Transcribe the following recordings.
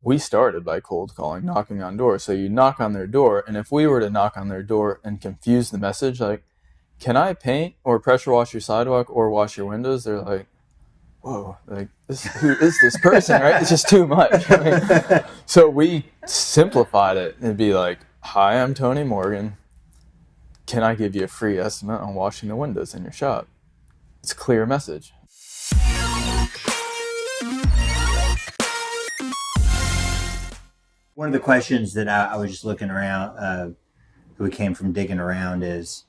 we started by cold calling, knocking on doors. So you knock on their door, and if we were to knock on their door and confuse the message, like, can I paint or pressure wash your sidewalk or wash your windows? They're like, whoa, like, who is this person, right? It's just too much. So we simplified it and be like, hi, I'm Tony Morgan. Can I give you a free estimate on washing the windows in your shop? It's a clear message. One of the questions that I was just looking around, who came from digging around, is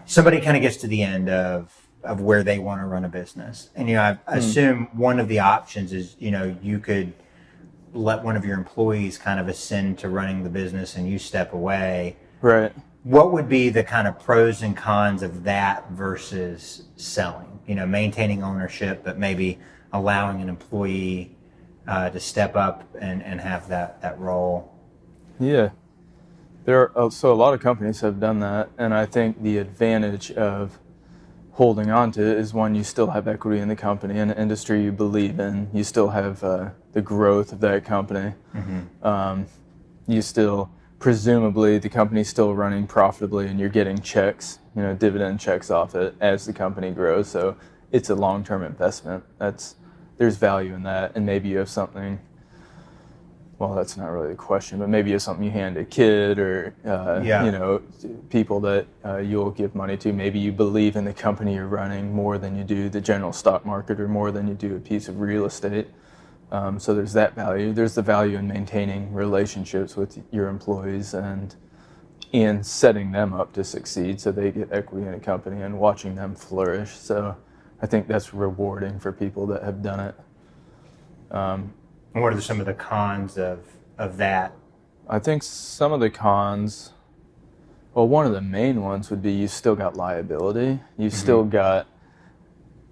somebody kind of gets to the end of where they want to run a business. And, I assume one of the options is, you could let one of your employees kind of ascend to running the business and you step away. Right. What would be the kind of pros and cons of that versus selling? Maintaining ownership, but maybe allowing an employee to step up and have that role. Yeah. So a lot of companies have done that, and I think the advantage of holding on to it is, one, you still have equity in the company and the industry you believe in. You still have the growth of that company. Mm-hmm. You still, presumably, the company's still running profitably, and you're getting checks, dividend checks off it as the company grows. So it's a long-term investment. There's value in that, and maybe you have something. Well, that's not really a question, but maybe you have something you hand a kid or, people that you'll give money to. Maybe you believe in the company you're running more than you do the general stock market or more than you do a piece of real estate. So there's that value. There's the value in maintaining relationships with your employees and setting them up to succeed so they get equity in a company and watching them flourish. So I think that's rewarding for people that have done it. And what are some of the cons of that? I think some of the cons, well, one of the main ones would be you've still got liability. You've still got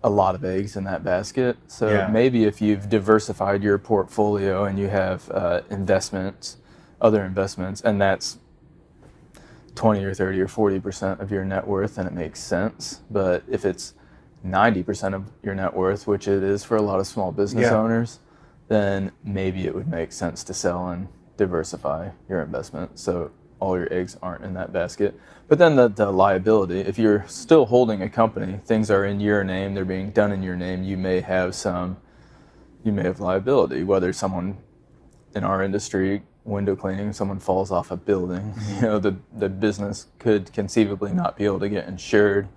a lot of eggs in that basket. So maybe if you've diversified your portfolio and you have other investments, and that's 20 or 30 or 40% of your net worth, and it makes sense. But if it's 90% of your net worth, which it is for a lot of small business owners, then maybe it would make sense to sell and diversify your investment so all your eggs aren't in that basket. But then the liability, if you're still holding a company, things are in your name, they're being done in your name, you may have liability, whether someone in our industry, window cleaning, someone falls off a building, the business could conceivably not be able to get insured.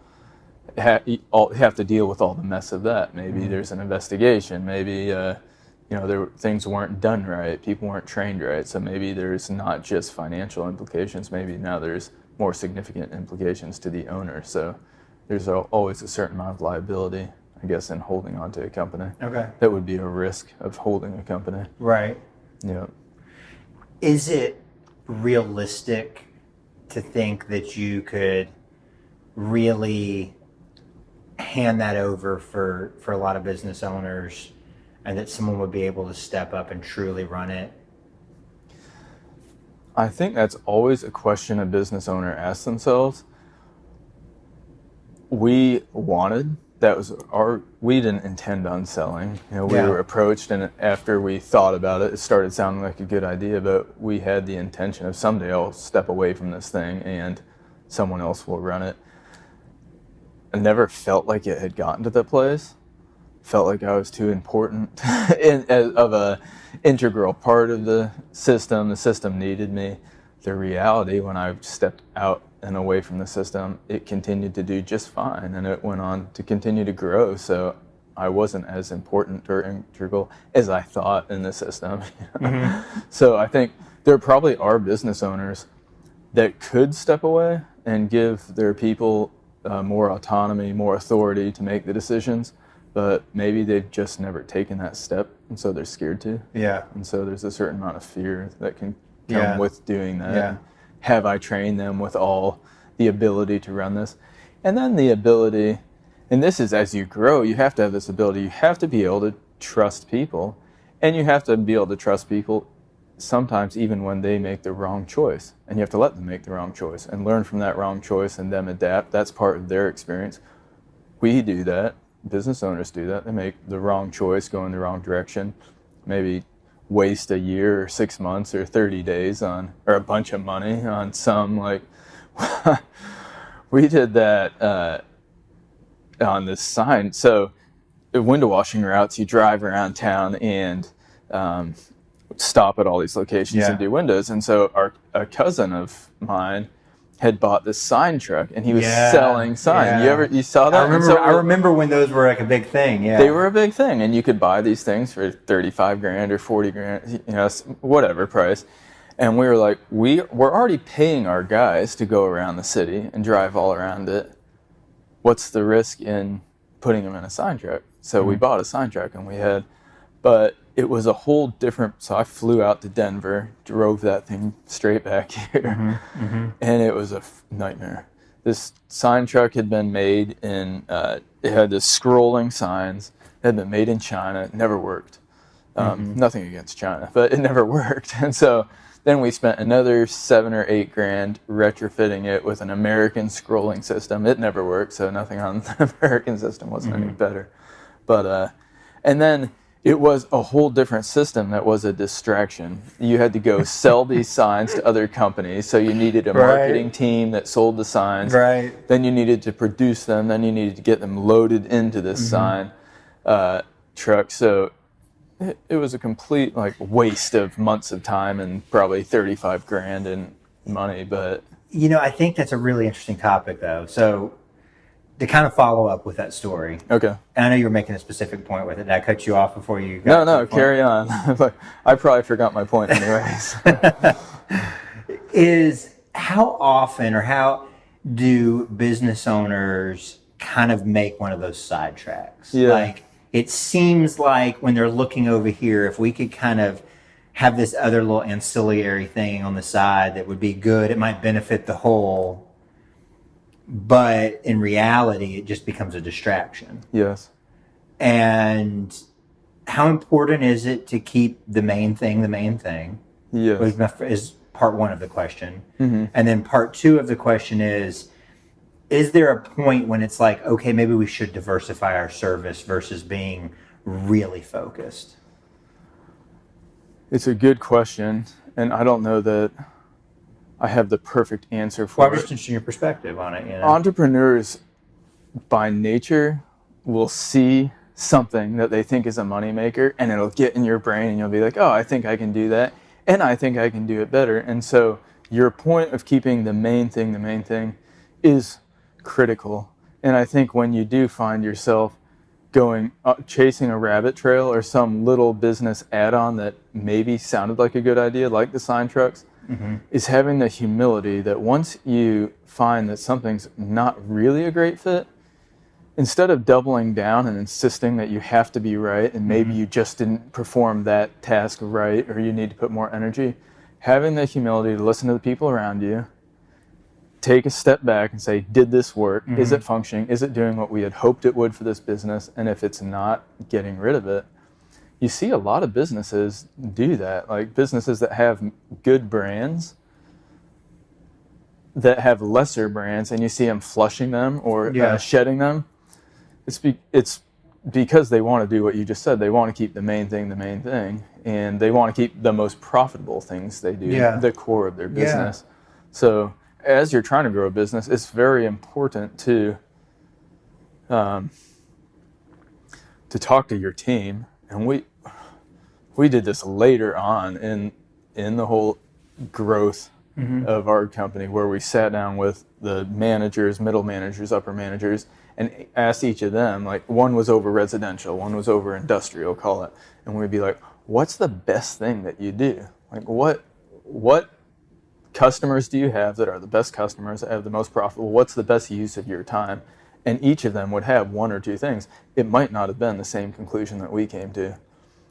Have to deal with all the mess of that. Maybe there's an investigation. Maybe things weren't done right. People weren't trained right. So maybe there's not just financial implications. Maybe now there's more significant implications to the owner. So there's always a certain amount of liability, I guess, in holding on to a company. Okay. That would be a risk of holding a company. Right. Yeah. Is it realistic to think that you could really hand that over for a lot of business owners, and that someone would be able to step up and truly run it? I think that's always a question a business owner asks themselves. We didn't intend on selling. We were approached, and after we thought about it, it started sounding like a good idea, but we had the intention of someday I'll step away from this thing and someone else will run it. I never felt like it had gotten to that place. Felt like I was too important of a integral part of the system. The system needed me. The reality, when I stepped out and away from the system, it continued to do just fine, and it went on to continue to grow. So I wasn't as important or integral as I thought in the system. So I think there probably are business owners that could step away and give their people more autonomy, more authority to make the decisions. But maybe they've just never taken that step, and so they're scared to. Yeah. And so there's a certain amount of fear that can come with doing that. Yeah. Have I trained them with all the ability to run this? And then the ability, and this is as you grow, you have to have this ability. You have to be able to trust people, and you have to be able to trust people sometimes even when they make the wrong choice. And you have to let them make the wrong choice and learn from that wrong choice and them adapt. That's part of their experience. We do that. Business owners do that. They make the wrong choice, go in the wrong direction. Maybe waste a year or 6 months or 30 days or a bunch of money on some, like, we did that on this sign. So window washing routes, you drive around town and stop at all these locations and do windows. And so a cousin of mine had bought this sign truck and he was selling signs. You saw that? I remember when those were like a big thing. Yeah, they were a big thing, and you could buy these things for 35 grand or 40 grand, whatever price. And we were like, we're already paying our guys to go around the city and drive all around it. What's the risk in putting them in a sign truck? So we bought a sign truck, and but it was a whole different. So I flew out to Denver, drove that thing straight back here, and it was a nightmare. This sign truck had been made in. It had the scrolling signs. It had been made in China. It never worked. Nothing against China, but it never worked. And so then we spent another 7 or 8 grand retrofitting it with an American scrolling system. It never worked, so nothing on the American system wasn't any better. But and then it was a whole different system that was a distraction. You had to go sell these signs to other companies, so you needed a marketing team that sold the signs. Right. Then you needed to produce them. Then you needed to get them loaded into this sign truck. So it was a complete waste of months of time and probably 35 grand in money. But I think that's a really interesting topic, though. So to kind of follow up with that story. Okay. And I know you were making a specific point with it. Did I cut you off before you got No, carry on. I probably forgot my point anyways. Is how often or how do business owners kind of make one of those sidetracks? Yeah. Like, it seems like when they're looking over here, if we could kind of have this other little ancillary thing on the side that would be good, it might benefit the whole. But in reality, it just becomes a distraction. Yes. And how important is it to keep the main thing the main thing? Yes. Is part one of the question. And then part two of the question is there a point when it's like, okay, maybe we should diversify our service versus being really focused? It's a good question, and I don't know that I have the perfect answer for it. I'm just interested in your perspective on it. Entrepreneurs, by nature, will see something that they think is a moneymaker, and it'll get in your brain, and you'll be like, oh, I think I can do that, and I think I can do it better. And so your point of keeping the main thing is critical. And I think when you do find yourself going chasing a rabbit trail or some little business add-on that maybe sounded like a good idea, like the sign trucks, is having the humility that once you find that something's not really a great fit, instead of doubling down and insisting that you have to be right and maybe you just didn't perform that task right or you need to put more energy, having the humility to listen to the people around you, take a step back and say, did this work? Is it functioning? Is it doing what we had hoped it would for this business? And if it's not, getting rid of it. You see a lot of businesses do that, like businesses that have good brands that have lesser brands, and you see them flushing them or shedding them. It's because they want to do what you just said. They want to keep the main thing, and they want to keep the most profitable things they do, the core of their business. So as you're trying to grow a business, it's very important to talk to your team. And we did this later on in the whole growth of our company, where we sat down with the managers, middle managers, upper managers, and asked each of them, like, one was over residential, one was over industrial, call it, and we'd be like, what's the best thing that you do? Like, what customers do you have that are the best customers, that have the most profitable? What's the best use of your time? And each of them would have one or two things. It might not have been the same conclusion that we came to.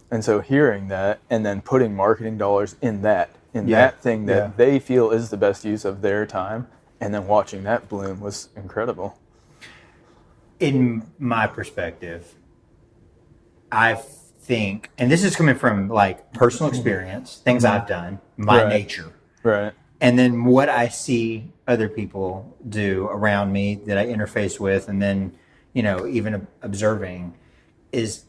And so hearing that and then putting marketing dollars in that thing that they feel is the best use of their time, and then watching that bloom was incredible. In my perspective, I think, and this is coming from like personal experience, things I've done, my nature. Right. And then what I see other people do around me that I interface with, and then, even observing, is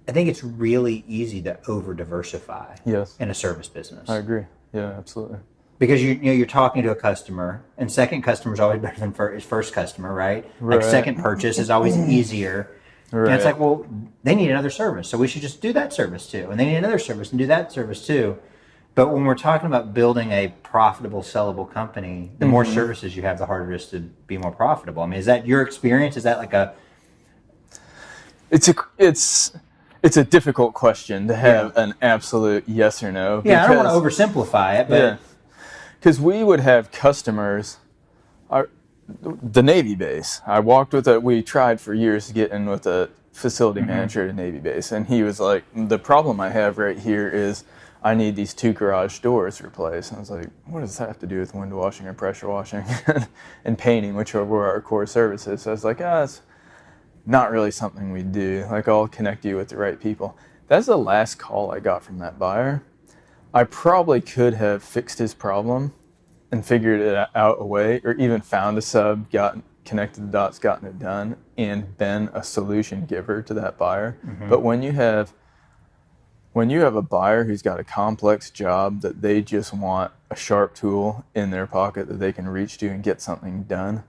I think it's really easy to over diversify Yes, in a service business. I agree. Yeah, absolutely. Because you're talking to a customer, and second customer is always better than first customer, right? Like Right. second purchase is always easier. And it's Right. like, well, they need another service, so we should just do that service too, and they need another service and do that service too. But when we're talking about building a profitable, sellable company, the more services you have, the harder it is to be more profitable. I mean, is that your experience? Is that like a It's a difficult question to have an absolute yes or no. I don't want to oversimplify it, but because we would have customers, the Navy base. We tried for years to get in with a facility manager at a Navy base, and he was like, the problem I have right here is I need these 2 garage doors replaced. And I was like, what does that have to do with window washing or pressure washing and painting, which were our core services? So I was like, it's not really something we do. Like, I'll connect you with the right people. That's the last call I got from that buyer. I probably could have fixed his problem and figured it out a way, or even found a sub, connected the dots, gotten it done, and been a solution giver to that buyer. But when you have a buyer who's got a complex job that they just want a sharp tool in their pocket that they can reach to and get something done,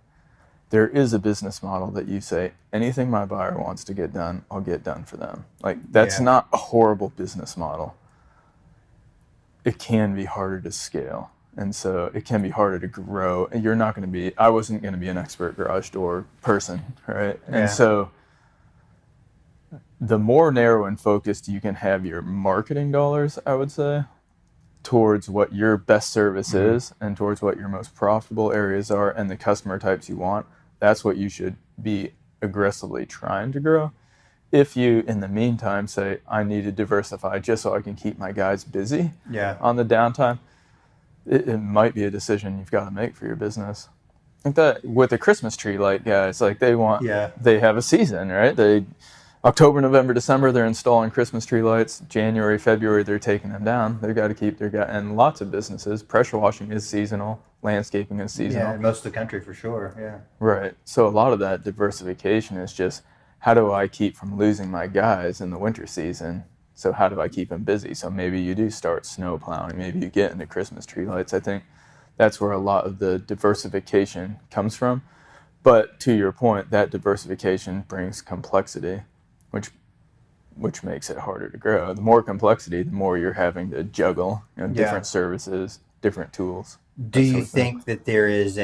there is a business model that you say, anything my buyer wants to get done, I'll get done for them. Like, that's not a horrible business model. It can be harder to scale. And so it can be harder to grow. And I wasn't going to be an expert garage door person, right? And so the more narrow and focused you can have your marketing dollars, I would say, towards what your best service is and towards what your most profitable areas are and the customer types you want, that's what you should be aggressively trying to grow. If you, in the meantime, say, I need to diversify just so I can keep my guys busy on the downtime, it might be a decision you've got to make for your business. Like that with the Christmas tree light guys, like they have a season, right? October, November, December, they're installing Christmas tree lights. January, February, they're taking them down. They've got to keep their guys. And lots of businesses, pressure washing is seasonal, landscaping is seasonal. Yeah, in most of the country for sure, Right. So a lot of that diversification is just, how do I keep from losing my guys in the winter season? So how do I keep them busy? So maybe you do start snow plowing. Maybe you get into Christmas tree lights. I think that's where a lot of the diversification comes from. But to your point, that diversification brings complexity, which makes it harder to grow. The more complexity, the more you're having to juggle, different services, different tools. Do you think that there is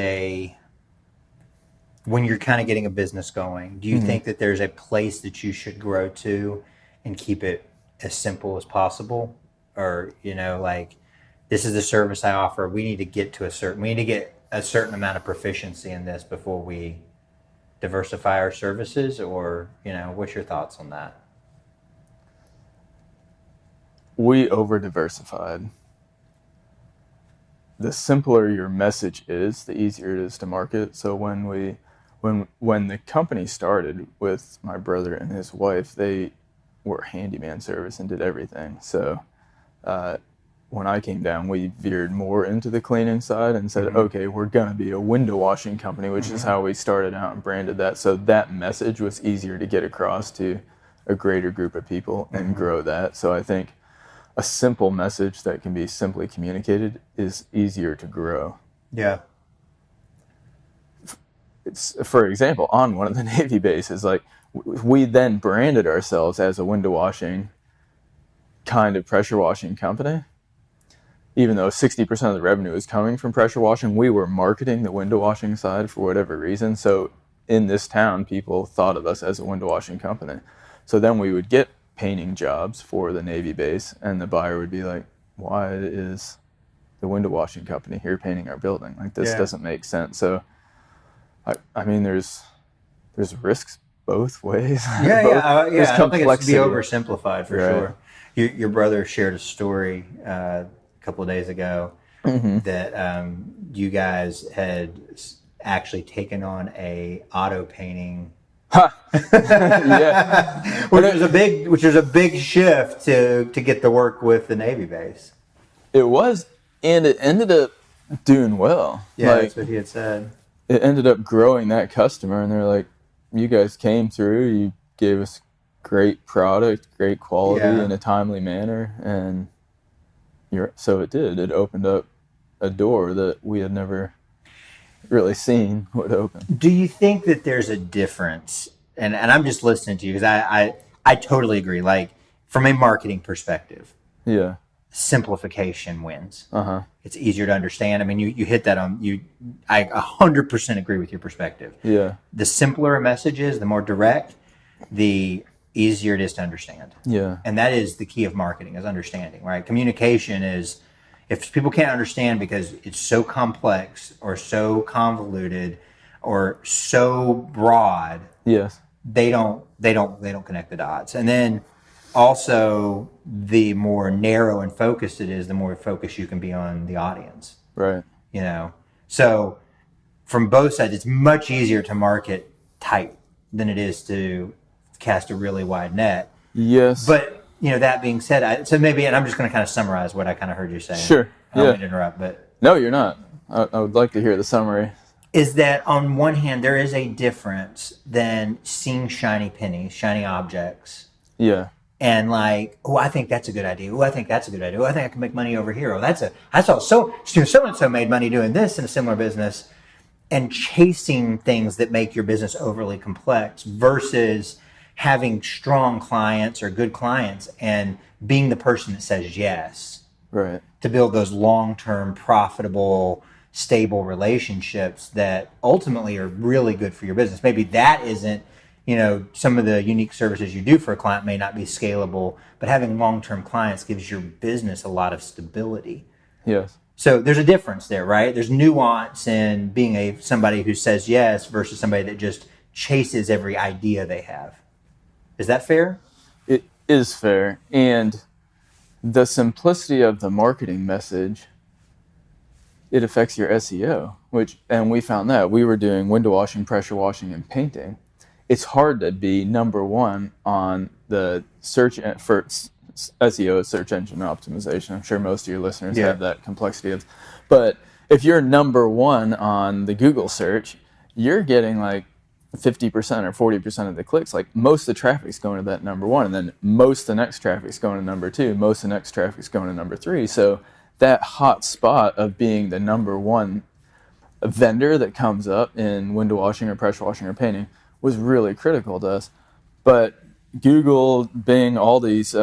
when you're kind of getting a business going, do you think that there's a place that you should grow to and keep it as simple as possible? Or, like, this is the service I offer. We need to get a certain amount of proficiency in this before we diversify our services, or, what's your thoughts on that? We over-diversified. The simpler your message is, the easier it is to market. So when the company started with my brother and his wife, they were handyman service and did everything. So when I came down, we veered more into the cleaning side and said, okay, we're going to be a window washing company, which is how we started out and branded that. So that message was easier to get across to a greater group of people and grow that. So I think a simple message that can be simply communicated is easier to grow. Yeah. It's, for example, on one of the Navy bases, like we then branded ourselves as a window washing kind of pressure washing company. Even though 60% of the revenue is coming from pressure washing, we were marketing the window washing side for whatever reason. So in this town, people thought of us as a window washing company. So then we would get painting jobs for the Navy base, and the buyer would be like, why is the window washing company here painting our building? Like, this doesn't make sense. So I mean, there's risks both ways. I don't think it's to be oversimplified for sure. Your brother shared a story a couple of days ago that you guys had actually taken on a auto painting. which was a big shift to get to work with the Navy base. It was, and it ended up doing well. Yeah, that's what he had said. It ended up growing that customer, and they're like, you guys came through, you gave us great product, great quality Yeah. in a timely manner, and so it did. It opened up a door that we had never really seen would open. Do you think that there's a difference? And I'm just listening to you because I totally agree. Like from a marketing perspective, Yeah. simplification wins. Uh-huh. It's easier to understand. I mean, you hit that on you. I 100% agree with your perspective. Yeah. The simpler a message is, the more direct, the easier it is to understand. Yeah. And that is the key of marketing, is understanding, right? Communication is, if people can't understand because it's so complex or so convoluted or so broad, Yes. they don't connect the dots. And then also, the more narrow and focused it is, the more focused you can be on the audience. Right. You know, so from both sides, it's much easier to market tight than it is to cast a really wide net. Yes. But that being said, so maybe, and I'm just going to kind of summarize what I kind of heard you saying. Sure. I don't Yeah. mean to interrupt, but No, you're not. I would like to hear the summary. is that on one hand, there is a difference than seeing shiny pennies, shiny objects, Yeah. and like, oh, I think that's a good idea. Oh, I think that's a good idea. Oh, I think I can make money over here. Oh, I saw so and so made money doing this in a similar business, and chasing things that make your business overly complex versus having strong clients or good clients and being the person that says yes Right. to build those long-term, profitable, stable relationships that ultimately are really good for your business. Maybe that isn't, some of the unique services you do for a client may not be scalable, but having long-term clients gives your business a lot of stability. Yes. So there's a difference there, right? There's nuance in being somebody who says yes versus somebody that just chases every idea they have. Is that fair? It is fair. And the simplicity of the marketing message, it affects your SEO, and we found that. We were doing window washing, pressure washing, and painting. It's hard to be number one on the search for SEO, search engine optimization. I'm sure most of your listeners have that complexity of, but if you're number one on the Google search, you're getting like 50% or 40% of the clicks. Like most of the traffic's going to that number one, and then most of the next traffic's going to number two, most of the next traffic's going to number three. So that hot spot of being the number one vendor that comes up in window washing or pressure washing or painting was really critical to us. But Google, Bing, all these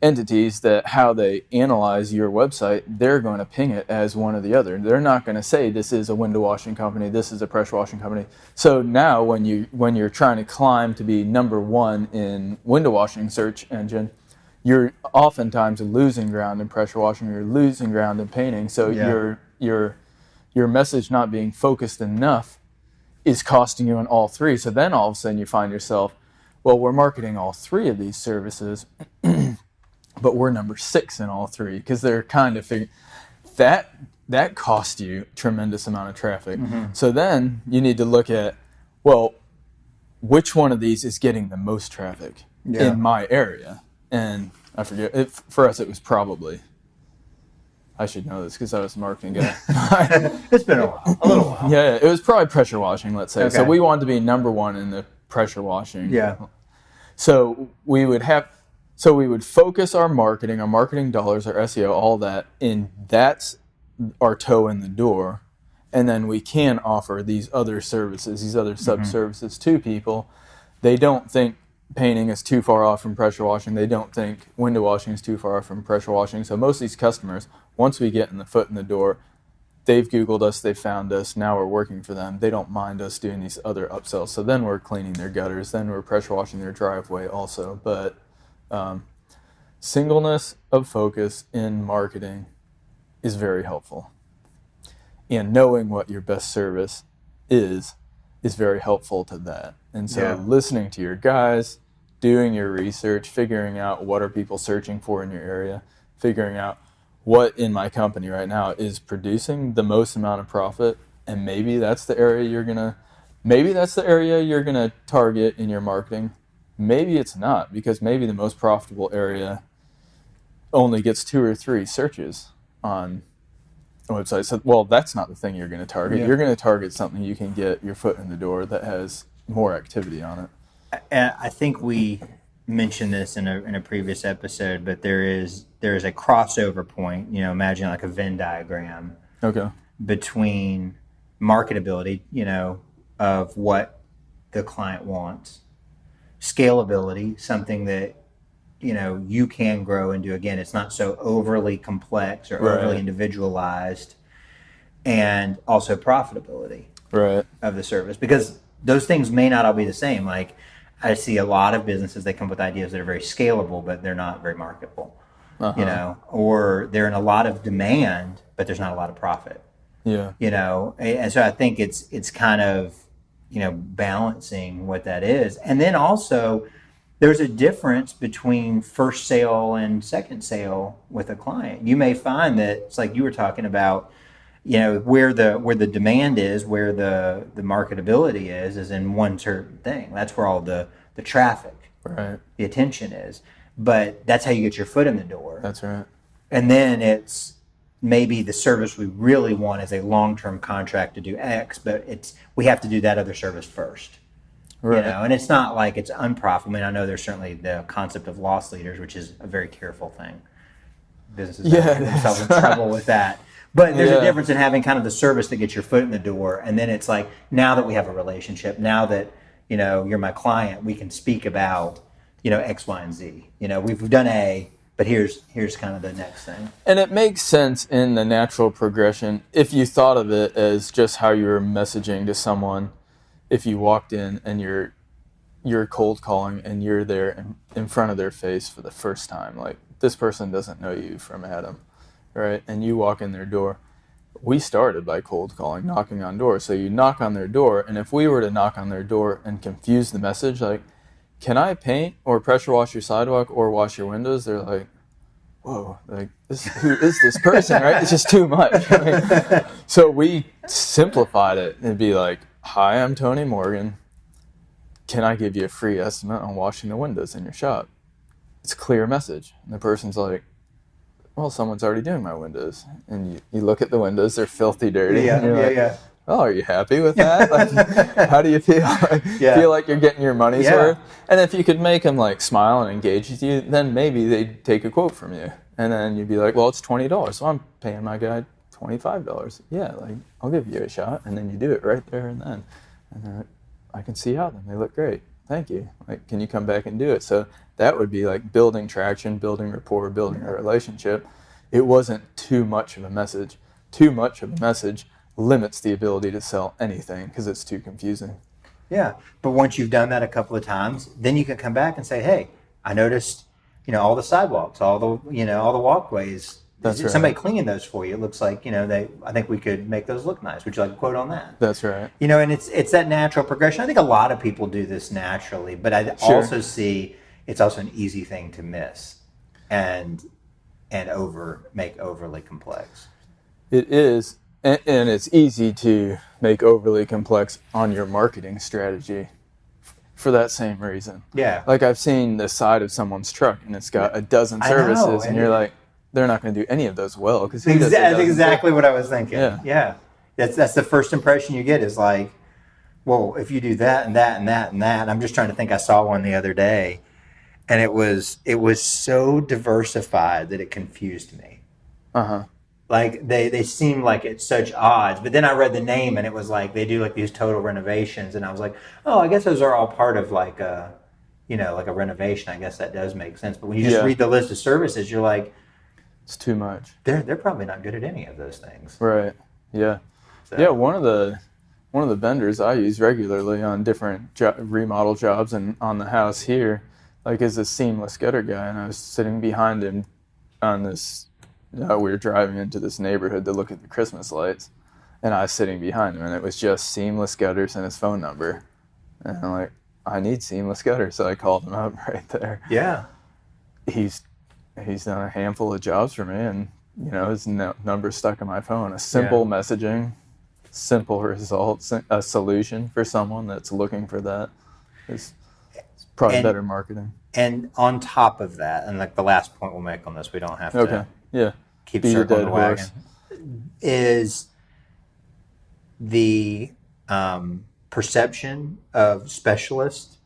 entities, that how they analyze your website, they're going to ping it as one or the other. They're not going to say this is a window washing company, this is a pressure washing company. So now when you're trying to climb to be number one in window washing search engine, you're oftentimes losing ground in pressure washing, you're losing ground in painting. So your message not being focused enough is costing you on all three. So then all of a sudden you find yourself, well, we're marketing all three of these services, but we're number 6 in all three, because they're kind of that cost you a tremendous amount of traffic. Mm-hmm. So then you need to look at, well, which one of these is getting the most traffic in my area? And I forget, for us it was probably, I should know this because I was the marketing guy. It's been a little while. Yeah, it was probably pressure washing, let's say. Okay. So we wanted to be number one in the pressure washing. Yeah. So we would focus our marketing dollars, our SEO, all that, and that's our toe in the door. And then we can offer these other services, these other sub-services to people. They don't think painting is too far off from pressure washing. They don't think window washing is too far off from pressure washing. So most of these customers, once we get the foot in the door, they've Googled us, they've found us, now we're working for them. They don't mind us doing these other upsells. So then we're cleaning their gutters, then we're pressure washing their driveway also. But singleness of focus in marketing is very helpful. And knowing what your best service is very helpful to that. And so listening to your guys, doing your research, figuring out what are people searching for in your area, figuring out what in my company right now is producing the most amount of profit, and maybe that's the area you're gonna target in your marketing. Maybe it's not, because maybe the most profitable area only gets 2 or 3 searches on a website. So, well, that's not the thing you're going to target. Yeah. You're going to target something you can get your foot in the door that has more activity on it. I think we mentioned this in a previous episode, but there is a crossover point. Imagine like a Venn diagram Okay. between marketability, of what the client wants, scalability, something that you can grow into. Again, it's not so overly complex or overly Right. individualized, and also profitability Right. of the service, because those things may not all be the same. Like I see a lot of businesses, they come up with ideas that are very scalable, but they're not very marketable, or they're in a lot of demand, but there's not a lot of profit, Yeah. And so I think it's kind of, balancing what that is. And then also there's a difference between first sale and second sale with a client. You may find that it's like you were talking about, where the demand is, where the marketability is in one certain thing. That's where all the traffic, Right. the attention is. But that's how you get your foot in the door. That's right. And then it's maybe the service we really want is a long-term contract to do X, but we have to do that other service first. Right. And it's not like it's unprofitable. I mean, I know there's certainly the concept of loss leaders, which is a very careful thing. Businesses get themselves in trouble with that. But there's a difference in having kind of the service that gets your foot in the door, and then it's like, now that we have a relationship, now that you're my client, we can speak about X, Y, and Z. We've done A, but here's kind of the next thing. And it makes sense in the natural progression if you thought of it as just how you were messaging to someone. If you walked in and you're cold calling and you're there in front of their face for the first time, like this person doesn't know you from Adam, right? And you walk in their door. We started by cold calling, knocking on doors. So you knock on their door, and if we were to knock on their door and confuse the message, like, can I paint or pressure wash your sidewalk or wash your windows? They're like, whoa, like who is this person, right? It's just too much. Right? So we simplified it and be like, hi, I'm Tony Morgan. Can I give you a free estimate on washing the windows in your shop? It's a clear message. And the person's like, well, someone's already doing my windows. And you look at the windows, they're filthy dirty. Yeah. Oh, are you happy with that? Like, how do you feel? Feel like you're getting your money's worth? And if you could make them like smile and engage with you, then maybe they'd take a quote from you. And then you'd be like, well, it's $20, so I'm paying my guy $25. Yeah, like I'll give you a shot. And then you do it right there and then. And then I can see how them. They look great. Thank you. Like, can you come back and do it? So that would be like building traction, building rapport, building a relationship. It wasn't too much of a message. Too much of a message limits the ability to sell anything because it's too confusing. Yeah, but once you've done that a couple of times, then you can come back and say, "Hey, I noticed, all the sidewalks, all the walkways. That's right. Somebody cleaning those for you. It looks like, I think we could make those look nice. Would you like a quote on that?" That's right. And it's that natural progression. I think a lot of people do this naturally, but I also see it's also an easy thing to miss and make overly complex. It is. And it's easy to make overly complex on your marketing strategy for that same reason. Yeah. Like I've seen the side of someone's truck and it's got a dozen services and you're like, they're not going to do any of those well. Because that's exactly what I was thinking. Yeah. That's the first impression you get is like, well, if you do that and that and that and that. I'm just trying to think. I saw one the other day and it was so diversified that it confused me. Uh-huh. Like they seem like it's such odds, but then I read the name and it was like they do like these total renovations, and I was like, oh, I guess those are all part of like a renovation. I guess that does make sense. But when you just read the list of services, you're like, it's too much. They're probably not good at any of those things. Right. Yeah. So. Yeah. One of the vendors I use regularly on different remodel jobs and on the house here, like is a seamless gutter guy, and I was sitting behind him on this. We were driving into this neighborhood to look at the Christmas lights, and I was sitting behind him, and it was just seamless gutters and his phone number. And I'm like, I need seamless gutters, so I called him up right there. Yeah. He's done a handful of jobs for me, and his number's stuck in my phone. A simple messaging, simple results, a solution for someone that's looking for that is probably better marketing. And on top of that, and like the last point we'll make on this, we don't have to keep circling the wagon, is the perception of specialists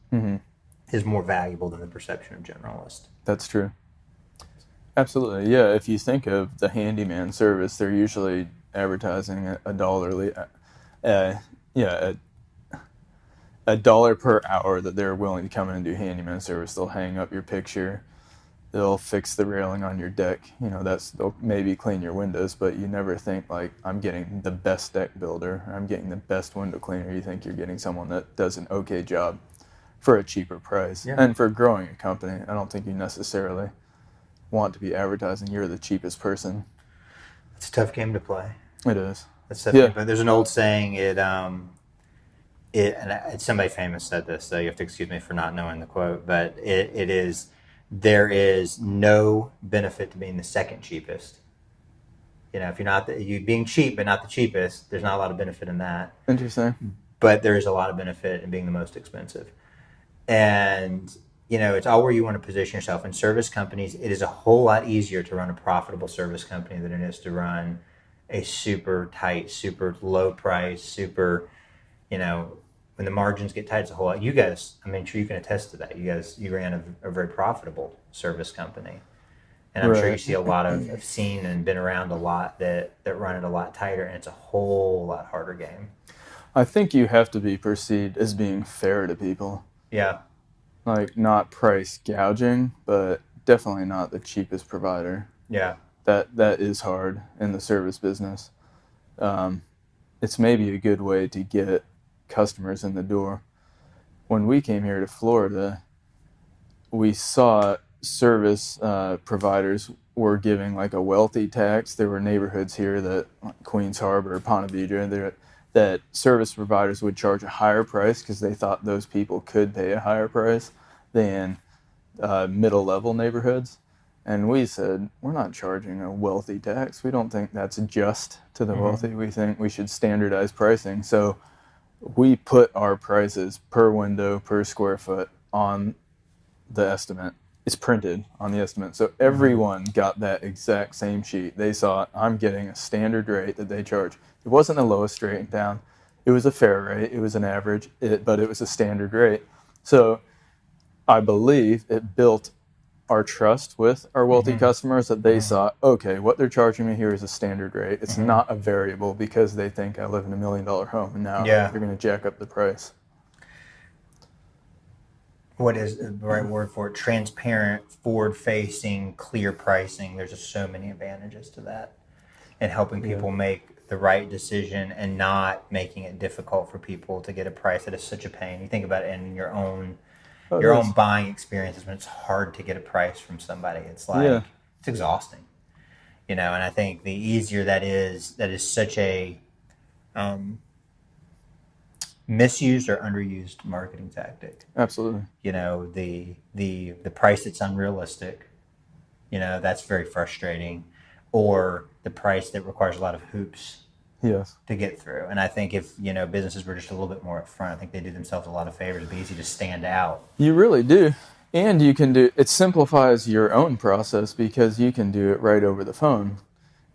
is more valuable than the perception of generalist. That's true. Absolutely. Yeah. If you think of the handyman service, they're usually advertising a dollar, yeah, a dollar per hour that they're willing to come in and do handyman service. They'll hang up your picture. They'll fix the railing on your deck. They'll maybe clean your windows, but you never think like, I'm getting the best deck builder, or I'm getting the best window cleaner. You think you're getting someone that does an okay job for a cheaper price. Yeah. And for growing a company, I don't think you necessarily want to be advertising you're the cheapest person. It's a tough game to play. It is. It's tough game to play. There's an old saying, somebody famous said this, so you have to excuse me for not knowing the quote, but it is, there is no benefit to being the second cheapest. If you're not you being cheap but not the cheapest, there's not a lot of benefit in that. Interesting. But there is a lot of benefit in being the most expensive. And it's all where you want to position yourself. In service companies, it is a whole lot easier to run a profitable service company than it is to run a super tight, super low price, super, when the margins get tight, it's a whole lot. You guys, I'm sure you can attest to that. You ran a very profitable service company. And I'm sure you see a lot of seen and been around a lot that run it a lot tighter, and it's a whole lot harder game. I think you have to be perceived as being fair to people. Yeah. Like, not price gouging, but definitely not the cheapest provider. Yeah. That is hard in the service business. It's maybe a good way to get customers in the door. When we came here to Florida, we saw service providers were giving like a wealthy tax. There were neighborhoods here that, like Queens Harbor, Ponte Vedra, that service providers would charge a higher price because they thought those people could pay a higher price than middle-level neighborhoods. And we said, we're not charging a wealthy tax. We don't think that's just to the wealthy. We think we should standardize pricing. So we put our prices per window, per square foot on the estimate. It's printed on the estimate. So everyone got that exact same sheet. They saw, I'm getting a standard rate that they charge. It wasn't the lowest rate in town. It was a fair rate. It was an average, but it was a standard rate. So I believe it built our trust with our wealthy customers that they saw, okay, what they're charging me here is a standard rate. It's not a variable because they think I live in $1 million home and now they're going to jack up the price. What is the right word for it? Transparent, forward-facing, clear pricing. There's just so many advantages to that, and helping people make the right decision and not making it difficult for people to get a price that is such a pain. You think about it in your own buying experiences when it's hard to get a price from somebody. It's like it's exhausting, And I think the easier that is such a misused or underused marketing tactic. Absolutely. The price that's unrealistic, that's very frustrating, or the price that requires a lot of hoops to get through. And I think if, businesses were just a little bit more upfront, I think they do themselves a lot of favors. It'd be easy to stand out. You really do. And it simplifies your own process because you can do it right over the phone.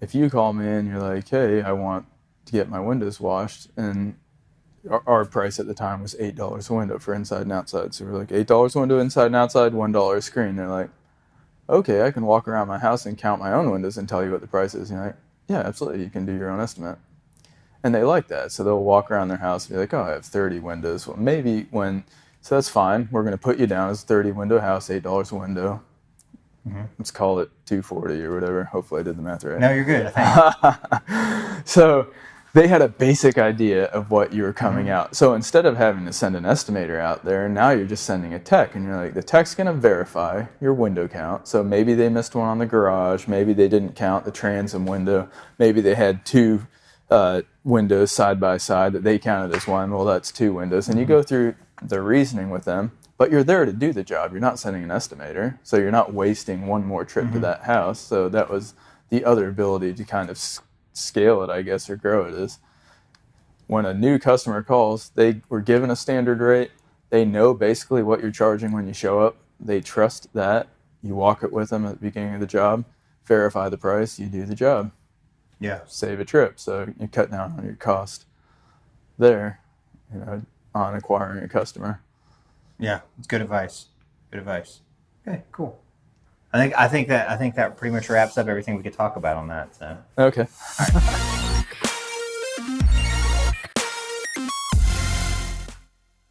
If you call me and you're like, hey, I want to get my windows washed, and our price at the time was $8 a window for inside and outside. So we're like, $8 a window inside and outside, $1 a screen. They're like, okay, I can walk around my house and count my own windows and tell you what the price is. And you're like, yeah, absolutely, you can do your own estimate. And they like that. So they'll walk around their house and be like, oh, I have 30 windows. Well, so that's fine. We're going to put you down as a 30 window house, $8 a window. Let's call it $240 or whatever. Hopefully I did the math right. No, you're good, I think. So they had a basic idea of what you were coming out. So instead of having to send an estimator out there, now you're just sending a tech. And you're like, the tech's going to verify your window count. So maybe they missed one on the garage. Maybe they didn't count the transom window. Maybe they had two windows side by side that they counted as one. Well, that's two windows. And you go through the reasoning with them. But you're there to do the job. You're not sending an estimator. So you're not wasting one more trip to that house. So that was the other ability to kind of scale it, I guess, or grow it, is when a new customer calls, they were given a standard rate. They know basically what you're charging when you show up. They trust that. You walk it with them at the beginning of the job, verify the price, you do the job. Yeah. Save a trip. So you cut down on your cost there, on acquiring a customer. Yeah, it's good advice. Good advice. Okay, cool. I think that pretty much wraps up everything we could talk about on that. So. Okay. All right.